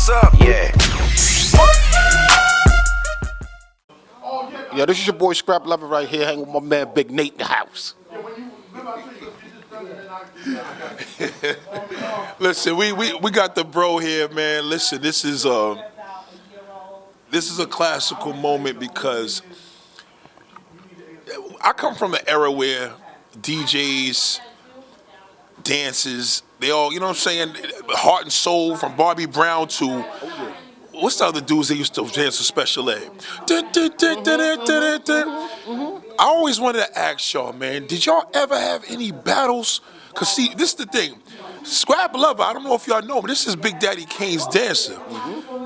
what's up? Yeah. Yeah, this is your boy Scrap Lover right here, hanging with my man Big Nate in the house. Listen, we got the bro here, man. Listen, this is a classical moment because I come from an era where DJs, dances, they all, you know what I'm saying, heart and soul, from Bobby Brown to what's the other dudes that used to dance to Special Ed? I always wanted to ask y'all, man, did y'all ever have any battles? Because, see, this is the thing. Scrap Lover, I don't know if y'all know, but this is Big Daddy Kane's dancer.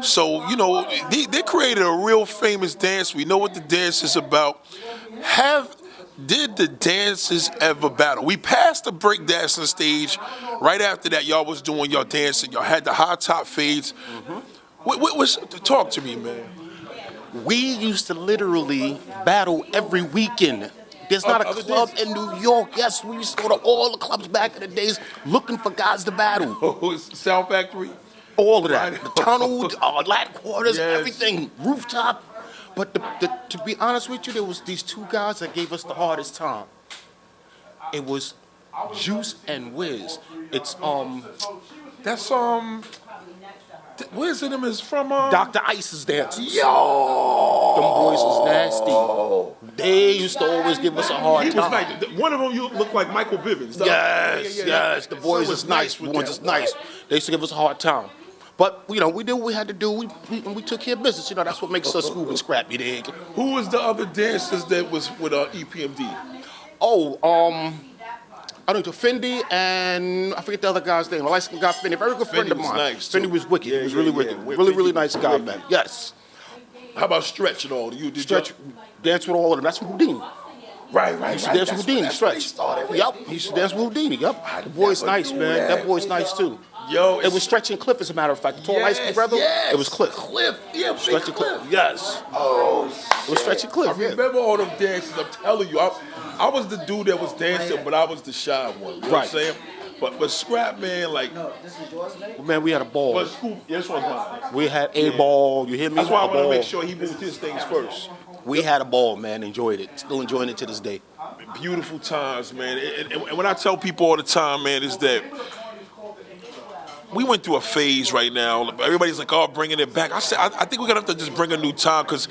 So, you know, they created a real famous dance. We know what the dance is about. Did the dancers ever battle? We passed the break dancing stage. Right after that, y'all was doing your dancing. Y'all had the high top fades. Talk to me, man. We used to literally battle every weekend. There's not a club in New York. Yes, we used to go to all the clubs back in the days looking for guys to battle. Oh, Sound Factory? All of that. The tunnel, Latin quarters, everything, rooftop. But to be honest with you, there was these two guys that gave us the hardest time. It was Juice and Wiz. It's That's where's it? Is from Dr. Ice's dancers. Yo, them boys was nasty. They used to always give us a hard time. Nice. One of them, you look like Michael Bivins. Yes. The boys is nice. The ones is nice. They used to give us a hard time. But, you know, we did what we had to do. We took care of business. You know, that's what makes us smooth and scrappy, dig. Who was the other dancers that was with EPMD? I don't know, Fendi and I forget the other guy's name. I like guy Fendi, very good friend of mine. Nice, Fendi was wicked. He was really wicked. Really nice guy, man. Yes. How about Stretch and all? You did Stretch, dance with all of them. That's Houdini. Right. He used to dance with Houdini, Stretch. Yep, he used to dance with Houdini, yep. The boy's nice, man. That boy's nice, too. Yo, it was Stretch and Cliff, as a matter of fact. The tall high school brother, it was Cliff. Yeah, Stretch and Cliff. Yes. Oh, it was Stretch and Cliff, I remember all them dances. I'm telling you, I was the dude that was dancing, but I was the shy one. You know what I'm saying? But Scrap, man, like... No, this is yours, man? Man, we had a ball. But this one's mine. We had a ball. You hear me? That's why I want to make sure he moved his things first. We had a ball, man. Enjoyed it. Still enjoying it to this day. Beautiful times, man. And when I tell people all the time, man, is that we went through a phase right now. Everybody's like, oh, bringing it back. I said, I think we're going to have to just bring a new time, because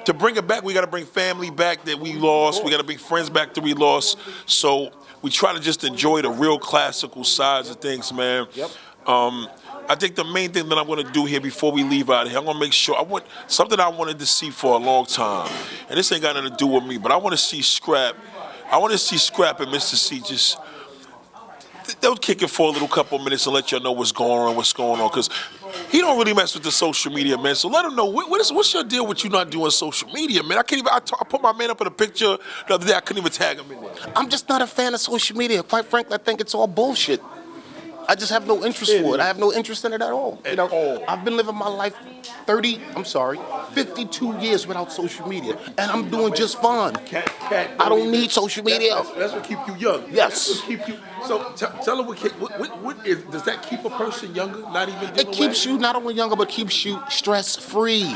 to bring it back, we got to bring family back that we lost. We got to bring friends back that we lost. So we try to just enjoy the real classical sides of things, man. Yep. I think the main thing that I'm going to do here before we leave out of here, I'm going to make sure, something I wanted to see for a long time, and this ain't got nothing to do with me, but I want to see Scrap. I want to see Scrap and Mr. C just, they'll kick it for a little couple minutes and let y'all know what's going on, because he don't really mess with the social media, man. So let him know, what's your deal with you not doing social media, man? I put my man up in a picture the other day, I couldn't even tag him in there. I'm just not a fan of social media. Quite frankly, I think it's all bullshit. I just have no interest for it. I have no interest in it at all. I've been living my life 52 years without social media, and I'm doing just fine. I don't need social media. That's what keep you young. Yes. That's what keep you. So tell them does that keep a person younger? Not even. It keeps you not only younger, but keeps you stress-free.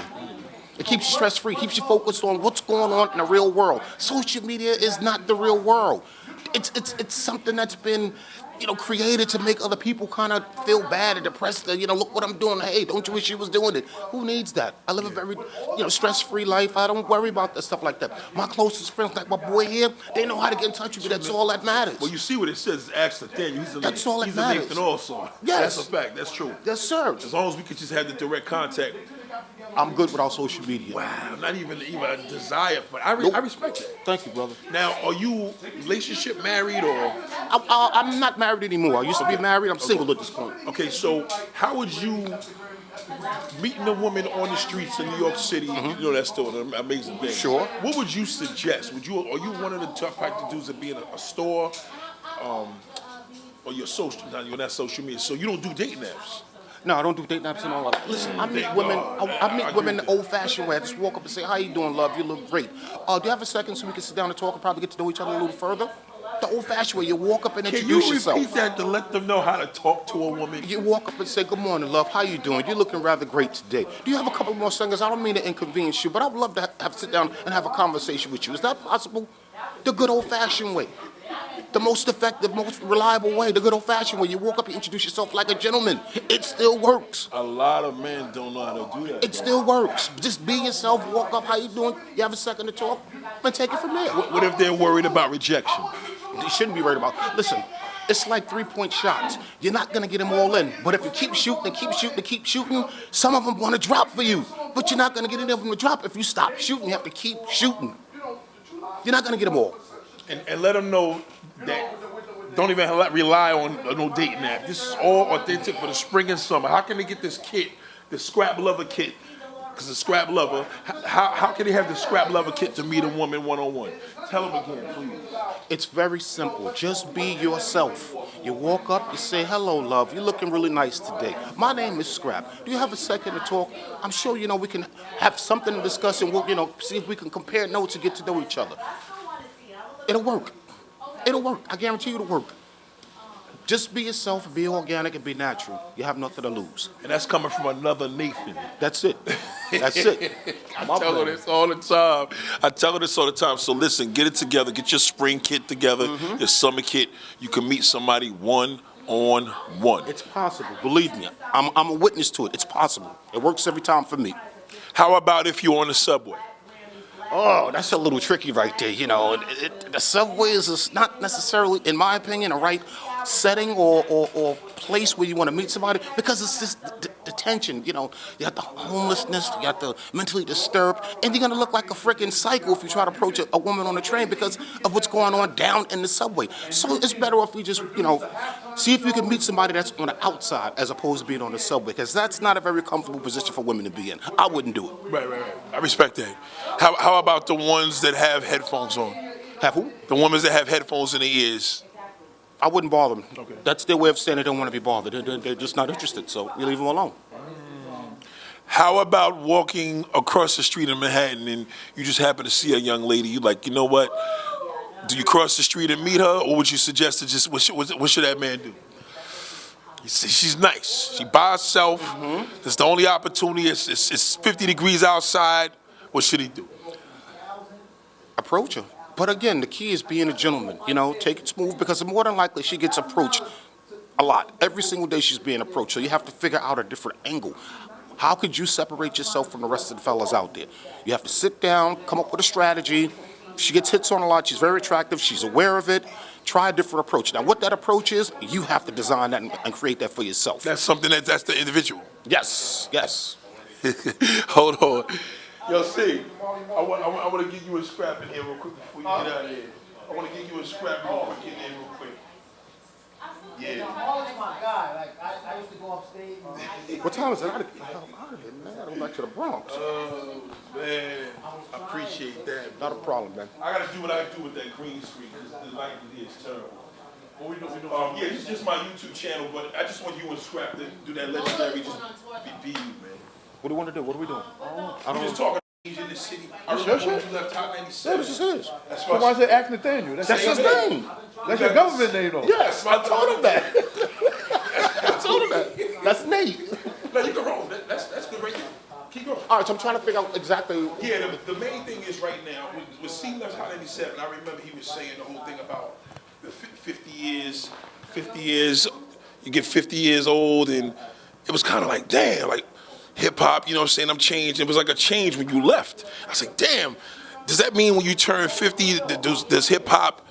It keeps you stress-free. Keeps you focused on what's going on in the real world. Social media is not the real world. It's something that's been, created to make other people kind of feel bad and depressed. Look what I'm doing. Hey, don't you wish you was doing it? Who needs that? I live a very, stress-free life. I don't worry about that stuff like that. My closest friends, like my boy here, they know how to get in touch with me. That's all that matters. Well, you see what it says. Ask Nathaniel. That's all that matters. He's a Nathan also. Yes. That's a fact. That's true. Yes, sir. As long as we could just have the direct contact. I'm good without social media. Wow, not even a desire, but I respect that. Thank you, brother. Now, are you relationship married or? I'm not married anymore. I used to be married. I'm single at this point. Okay, so how would you meeting a woman on the streets in New York City? That's still an amazing thing. Sure. What would you suggest? Are you one of the top type of dudes that be in a store, or you're not social media, so you don't do dating apps? No, I don't do date naps and all that. Listen, I meet women. I meet women the old-fashioned way. I just walk up and say, "How you doing, love? You look great. Do you have a second so we can sit down and talk and probably get to know each other a little further?" The old-fashioned way, you walk up and Can introduce you yourself. repeat that to let them know how to talk to a woman? You walk up and say, "Good morning, love. How you doing? You're looking rather great today. Do you have a couple more seconds? I don't mean to inconvenience you, but I'd love to have sit down and have a conversation with you. Is that possible?" The good old-fashioned way. The most effective, most reliable way, the good old-fashioned way. You walk up and introduce yourself like a gentleman. It still works. A lot of men don't know how to do that. It still works. Just be yourself, walk up, how you doing? You have a second to talk? And take it from there. What if they're worried about rejection? You shouldn't be worried about. Listen, it's like 3-point shots. You're not going to get them all in. But if you keep shooting and keep shooting and keep shooting, some of them want to drop for you. But you're not going to get any of them to drop. If you stop shooting, you have to keep shooting. You're not going to get them all. And let them know that don't even rely on no dating app. This is all authentic for the spring and summer. How can they get this kit, the Scrap Lover kit? Because the Scrap Lover, how can they have the Scrap Lover kit to meet a woman one-on-one? Tell them again, please. It's very simple. Just be yourself. You walk up, you say, "Hello, love. You're looking really nice today. My name is Scrap. Do you have a second to talk? I'm sure, we can have something to discuss and we'll, see if we can compare notes and get to know each other." It'll work. It'll work. I guarantee you it'll work. Just be yourself, be organic, and be natural. You have nothing to lose. And that's coming from another Nathan. That's it. That's it. I tell her this all the time. So listen, get it together. Get your spring kit together, your summer kit. You can meet somebody one-on-one. It's possible. Believe me. I'm a witness to it. It's possible. It works every time for me. How about if you're on the subway? Oh, that's a little tricky right there. The subway is not necessarily, in my opinion, a right setting or place where you want to meet somebody because it's just the tension. You got the homelessness, you got the mentally disturbed, and you're going to look like a freaking psycho if you try to approach a woman on the train because of what's going on down in the subway. So it's better if we just, see if you can meet somebody that's on the outside as opposed to being on the subway because that's not a very comfortable position for women to be in. I wouldn't do it. Right. I respect that. How about the ones that have headphones on? Have who? The women that have headphones in their ears. I wouldn't bother them. Okay. That's their way of saying they don't want to be bothered. They're just not interested, so you leave them alone. How about walking across the street in Manhattan and you just happen to see a young lady, you like, you know what? Do you cross the street and meet her, or would you suggest to just, what should that man do? You see, she's nice. She by herself. It's the only opportunity. It's 50 degrees outside. What should he do? Approach her. But again, the key is being a gentleman. Take it smooth because more than likely she gets approached a lot. Every single day she's being approached. So you have to figure out a different angle. How could you separate yourself from the rest of the fellas out there? You have to sit down, come up with a strategy. She gets hits on a lot. She's very attractive. She's aware of it. Try a different approach. Now, what that approach is, you have to design that and create that for yourself. That's something that's the individual. Yes. Hold on. Yo, see, I want to give you a scrap in here real quick before you get out of here. I want to give you a scrap real quick in there real quick. Yeah. Paul's my guy. Like I used to go upstate. What time is it? I'm out of here, man. I go back to the Bronx. Oh, man. I appreciate that. Not a problem, man. I got to do what I do with that green screen because the light in here is terrible. What we doing? Yeah, it's just my YouTube channel, but I just want you and Scrap to do that legendary just be you, man. What do you want to do? What are we doing? We just talking in the city. I remember when you left Top 97. This is his. That's So why is it Act Nathaniel? That's his name. That's your government name, though. Yes, I told him that. I told him that. That's Nate. No, you can roll. That's good right there. Keep going. All right, so I'm trying to figure out exactly. Yeah, the main thing is right now, with C left Hot 97, I remember he was saying the whole thing about the 50 years, you get 50 years old, and it was kind of like, damn, like hip-hop, you know what I'm saying, I'm changed. It was like a change when you left. I was like, damn, does that mean when you turn 50, does hip-hop,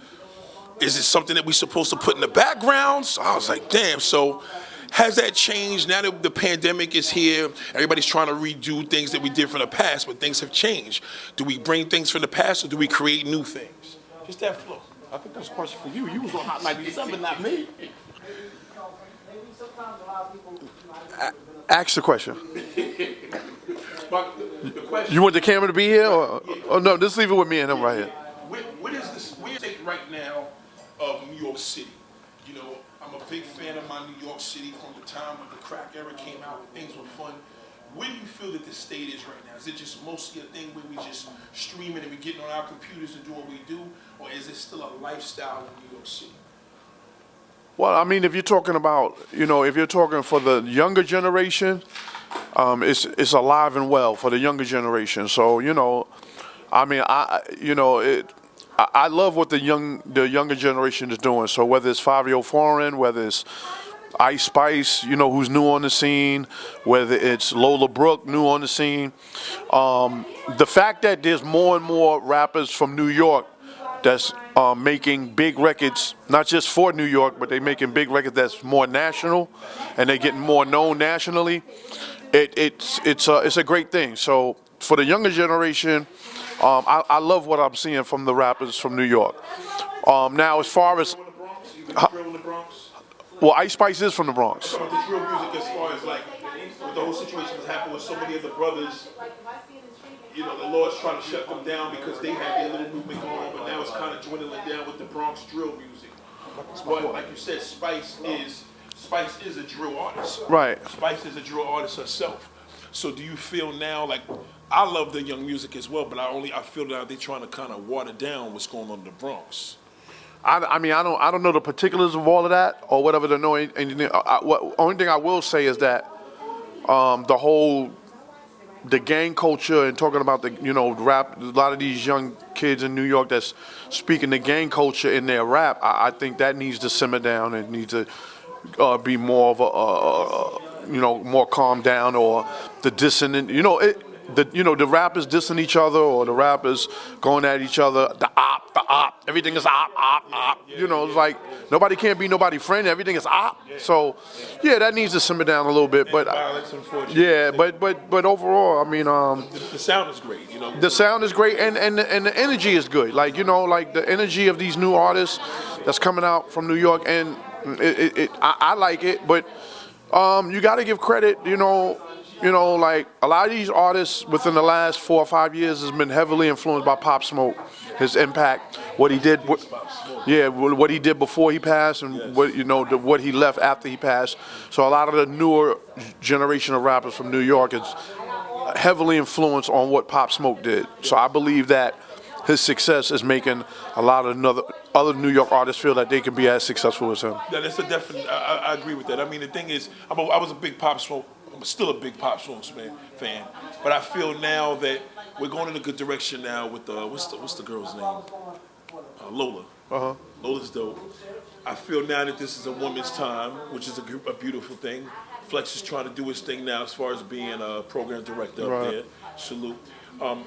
is it something that we're supposed to put in the background? So I was like, damn, so has that changed? Now that the pandemic is here, everybody's trying to redo things that we did from the past, but things have changed. Do we bring things from the past or do we create new things? Just that flow. I think that's a question for you. You was on Hot 97, not me. Ask the question. But the question, You want the camera to be here, or no? Just leave it with me and him right here. what is this? Where's the state right now of New York City? You know, I'm a big fan of my New York City from the time when the crack era came out. Things were fun. where do you feel that the state is right now? Is it just mostly a thing where we just streaming and we getting on our computers and do what we do, or is it still a lifestyle in New York City? Well, I mean, if you're talking about, if you're talking for the younger generation, it's alive and well for the younger generation. So, I mean, I love what the younger generation is doing. So whether it's Fabio Foreign, whether it's Ice Spice, who's new on the scene, whether it's Lola Brooke, new on the scene, the fact that there's more and more rappers from New York that's making big records, not just for New York, but they're making big records that's more national, and they're getting more known nationally. It's a great thing. So for the younger generation, I love what I'm seeing from the rappers from New York. Now, as far as well, Ice Spice is from the Bronx. The drill music, as far as like the whole situation that's happened with so many of the brothers. The Lord's trying to shut them down because they had their little movement going, but now it's kind of dwindling down with the Bronx drill music. But like you said, Spice is a drill artist. Right. Spice is a drill artist herself. So do you feel now, like, I love the young music as well, but I feel that they're trying to kind of water down what's going on in the Bronx. I mean, I don't know the particulars of all of that or whatever. Only thing I will say is that the gang culture and talking about the rap, a lot of these young kids in New York that's speaking the gang culture in their rap, I think that needs to simmer down and needs to be more of a more calmed down, or the dissonant, the rappers dissing each other, or the rappers going at each other, the op, everything is op. It's like nobody can't be nobody's friend, everything is op. So, yeah, that needs to simmer down a little bit. But violence, unfortunately. yeah, but overall, I mean, the sound is great. The sound is great, and the energy is good. Like like the energy of these new artists that's coming out from New York, and I like it. But you got to give credit, like a lot of these artists within the last 4 or 5 years has been heavily influenced by Pop Smoke, his impact, what he did, what he did before he passed, and what he left after he passed. So a lot of the newer generation of rappers from New York is heavily influenced on what Pop Smoke did. So I believe that his success is making a lot of other New York artists feel that they can be as successful as him. Yeah, that's a definite. I agree with that. I mean, the thing is, I was a big Pop Smoke. I'm still a big Pop Smoke fan, but I feel now that we're going in a good direction now with what's the girl's name? Lola. Lola's dope. I feel now that this is a woman's time, which is a beautiful thing. Flex is trying to do his thing now as far as being a program director up there. Salute. Do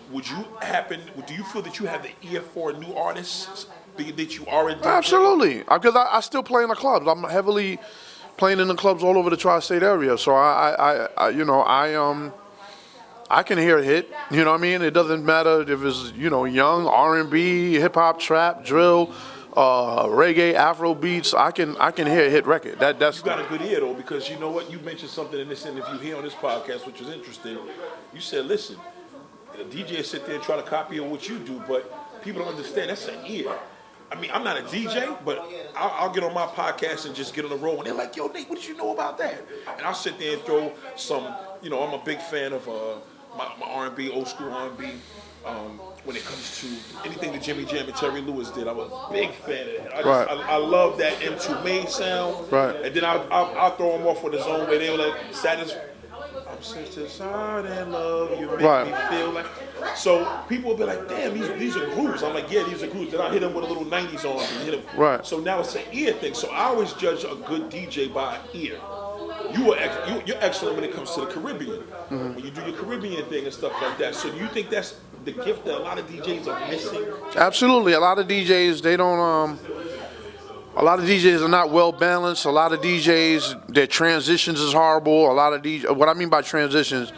you feel that you have the ear for new artists, being that you are a DJ? Absolutely, because I still play in the clubs. I'm heavily playing in the clubs all over the tri-state area. So I can hear a hit. You know what I mean? It doesn't matter if it's young, R&B, hip hop, trap, drill, reggae, Afro beats. I can hear a hit record. That's you got a good ear though, because you know what? You mentioned something in this interview here on this podcast, which was interesting. You said, listen, the DJ sit there and try to copy what you do, but people don't understand that's an ear. I mean, I'm not a DJ, but I'll get on my podcast and just get on the road, and they're like, yo, Nate, what did you know about that? And I'll sit there and throw some, I'm a big fan of my R&B, old school R&B. When it comes to anything that Jimmy Jam and Terry Lewis did, I'm a big fan of it. I love that M2 Main sound. Right. And then I'll throw them off with his own way. They were like, I'm such a side in love, you make me feel like. So people will be like, damn, these are grooves. I'm like, yeah, these are grooves. Then I hit them with a little 90s on and hit them. Right. So now it's an ear thing. So I always judge a good DJ by ear. You're excellent when it comes to the Caribbean. When you do your Caribbean thing and stuff like that. So do you think that's the gift that a lot of DJs are missing? Absolutely. A lot of DJs, they don't. A lot of DJs are not well balanced. A lot of DJs, their transitions is horrible. A lot of DJs, what I mean by transitions,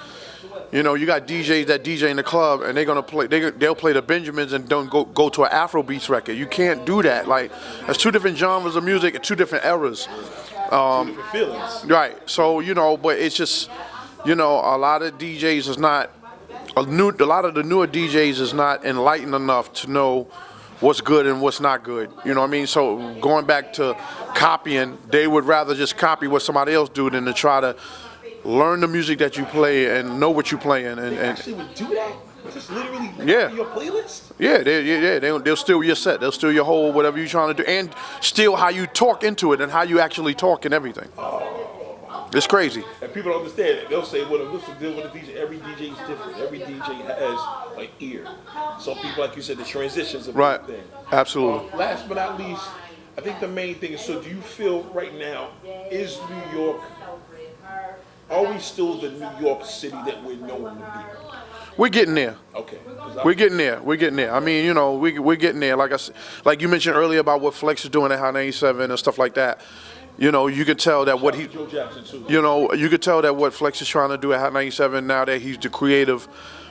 you got DJs that DJ in the club and they're gonna play. They'll play the Benjamins and don't go to an Afro beats record. You can't do that. Like, that's two different genres of music and two different eras. Two different feelings. Right. So but it's just, a lot of DJs is not. A lot of the newer DJs is not enlightened enough to know what's good and what's not good. You know what I mean? So going back to copying, they would rather just copy what somebody else do than to try to learn the music that you play and know what you're playing. They actually would do that? Just literally Yeah. your playlist? Yeah, they'll steal your set. They'll steal your whole whatever you're trying to do, and steal how you talk into it and how you actually talk and everything. It's crazy. And people don't understand it. They'll say, well, what's the deal with the DJ? Every DJ is different. Every DJ has an ear. Some people, like you said, the transitions are a Right. big thing. Absolutely. Last but not least, I think the main thing is, so do you feel right now, is New York, are we still the New York city that we're known to be? We're getting there. Okay. We're getting there. We're getting there. I mean, you know, we're getting there. Like you mentioned earlier about what Flex is doing at Hot 97 and stuff like that. You know, you could tell that what he, Joe Jackson too. you know, you could tell that what Flex is trying to do at Hot 97 now that he's the creative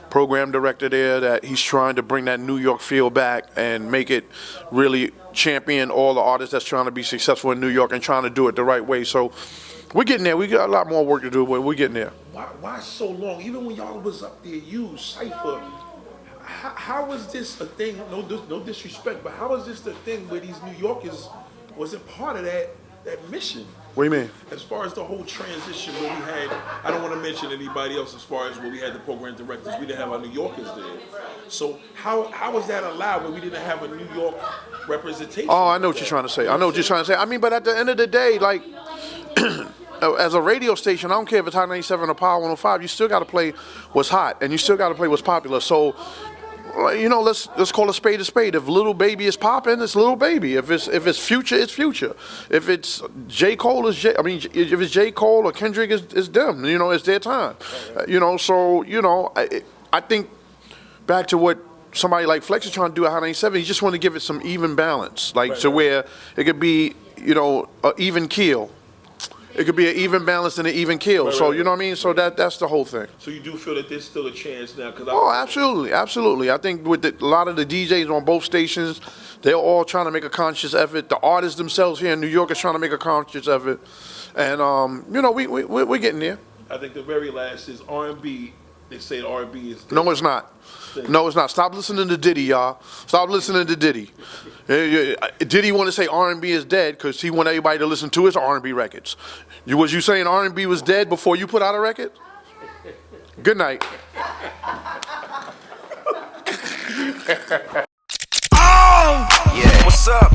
program director there, that he's trying to bring that New York feel back and make it really champion all the artists that's trying to be successful in New York and trying to do it the right way. So we're getting there. We got a lot more work to do, but we're getting there. Why so long? Even when y'all was up there, you, Cypher, how was this a thing? No disrespect, but how was this the thing where these New Yorkers wasn't part of that mission? What do you mean? As far as the whole transition where we had, I don't want to mention anybody else as far as where we had the program directors, we didn't have our New Yorkers there. So how was that allowed when we didn't have a New York representation? Oh, I know what you're trying to say. I know what you're trying to say. I mean, but at the end of the day, like, as a radio station, I don't care if it's Hot 97 or Power 105, you still got to play what's hot, and you still got to play what's popular. So, you know, let's call a spade a spade. If Little Baby is popping, it's Little Baby. If it's Future, it's Future. If it's J. Cole, if it's J. Cole or Kendrick, it's them. You know, it's their time. You know, so, you know, I think back to what somebody like Flex is trying to do at Hot 97, he just want to give it some even balance, like to where it could be, you know, an even keel. It could be an even balance and an even kill. So, you know what I mean? So that's the whole thing. So you do feel that there's still a chance now? Oh, absolutely, absolutely. I think with a lot of the DJs on both stations, they're all trying to make a conscious effort. The artists themselves here in New York is trying to make a conscious effort. And, you know, we're getting there. I think the very last is R&B. They say R&B is... No, it's not. No, it's not. Stop listening to Diddy, y'all. Stop listening to Diddy. Diddy want to say R&B is dead because he want everybody to listen to his R&B records. Was you saying R&B was dead before you put out a record? Good night. Yeah, what's up?